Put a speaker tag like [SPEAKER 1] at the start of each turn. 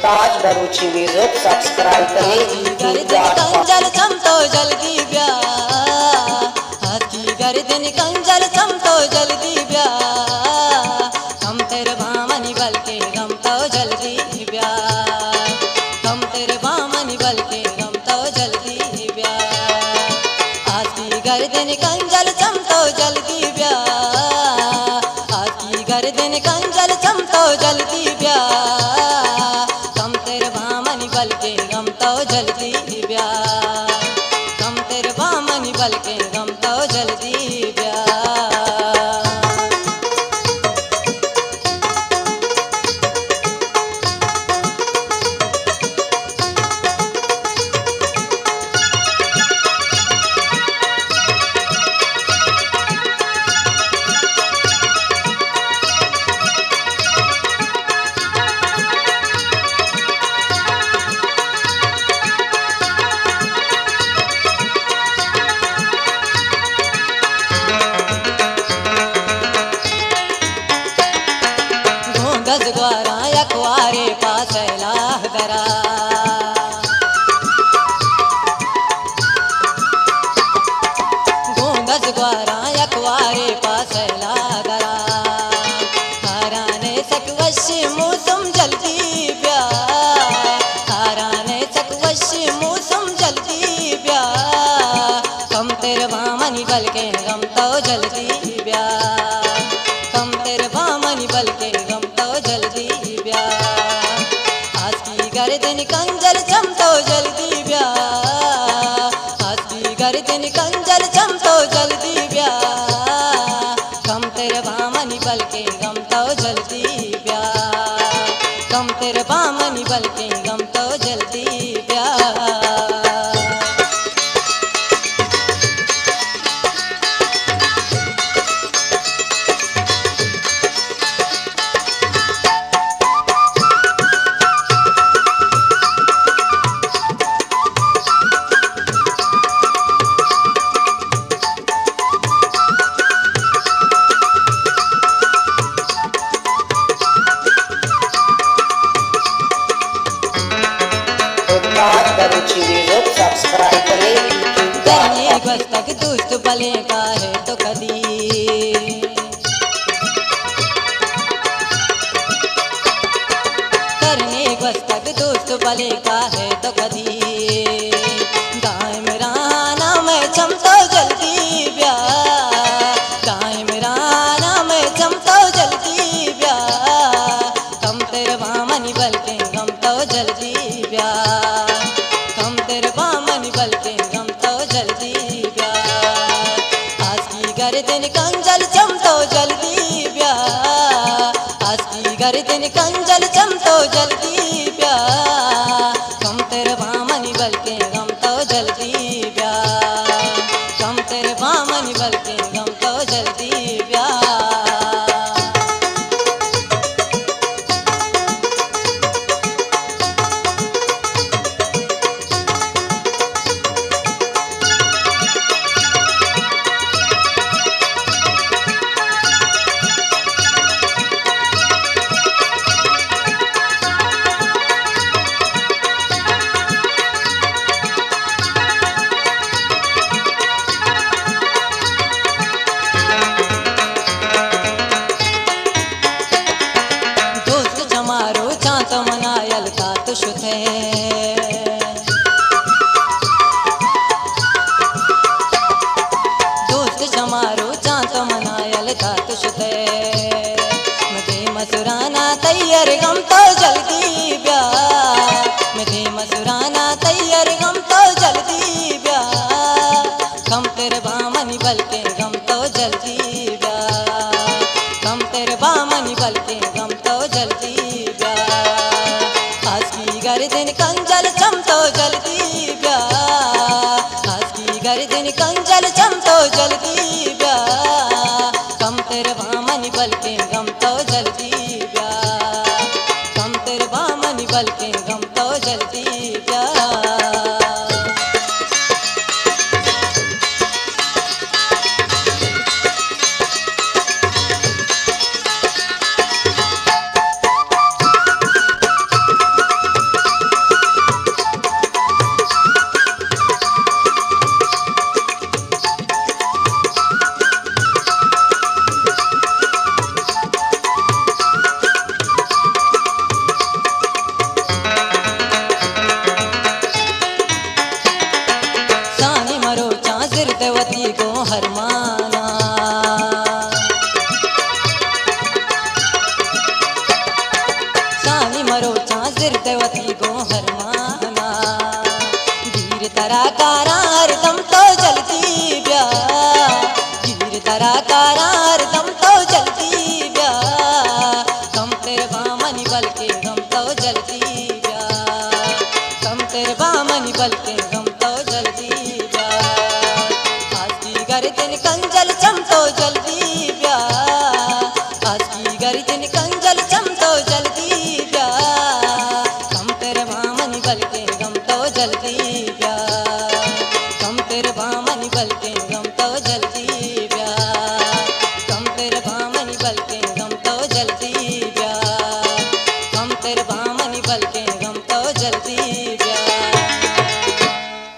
[SPEAKER 1] ताज भरूची music subscribe करें।
[SPEAKER 2] कंजल चमतो जल्दी ब्याह हाथी गर्दन कंजल चमतो जल्दी ब्याह हम तेरे भामनी बल के गम तो जल्दी ब्याह हम तेरे भामनी बल के गम तो जल्दी ब्याह हाथी गर्दन कंजल चमतो जल्दी ब्याह हाथी गर्दन कंजल चमतो जल्दी ब्याह बल के गम तो जल्दी ब्याह हम तेरे बामनी बल के गम तो जल्दी ब्याह। गजग्वारा अखबारे पास लाह दरा गजग्वारा अखबारे पास लाह दरा हाराने सकवश मौसम जल्दी ब्याह हाराने सकवश मौसम जल्दी ब्याह कम तेरे बामनी बल के गम तो जल्दी ब्याह कम तेरे बामनी बल के जल्दी ब्याह हाथी गर्दन कंजल चमतो जल्दी ब्याह हाथी गर्दन कंजल चमतो जल्दी ब्याह कम तेरे बामनी बल के गम तो जल्दी ब्याह कम तेरे बामनी बल के गम तो जल्दी ब्याह। तक दुष्ट बले का है तो कदी करने बस तक दुष्ट बले का है तो कदी गाय मेरा नाम है चमतो जल्दी ब्याह गाय मेरा नाम है चमतो जल्दी ब्याह कम तेरे बामनी बल के गम तो जल्दी ब्याह कम तेरे बामनी बल के गम तो जल्दी गर्दन कंजल चमतो जल्दी ब्याह हाथी गर्दन कंजल चमतो जल्दी ब्याह कम तेरे बामनी बल के गम तो जल्दी ब्याह कम तेरे बामनी बल के गम तो जल्दी ब्याह। कम तेरे बामनी बल के गम तो जल्दी ब्या कम तेरे बामनी बल के गम तो जल्दी ब्या आज की गर्दन कंजल चम तो जल्दी ब्या आज की गर्दन कंजल चम तो जल्दी ब्या कम तेरे बामनी बल के गम तो जल्दी ब्या कम तेरे बामनी बल के गम तो जल्दी ब्या सानी मरो चाजिर देवती को हरमाना सानी मरो चाजिर देवती को हरमाना वीर तरा कारार दम तो जल्दी ब्या वीर तरा कारार दम तो जल्दी ब्या कम तेरे बामनी बल के गम तो जल्दी ब्या कम तेरे बामनी बल के गम तो जल्दी ब्या आज की गर्दन कंजल चम तो जल्दी ब्या आज की गर्दन कंजल चम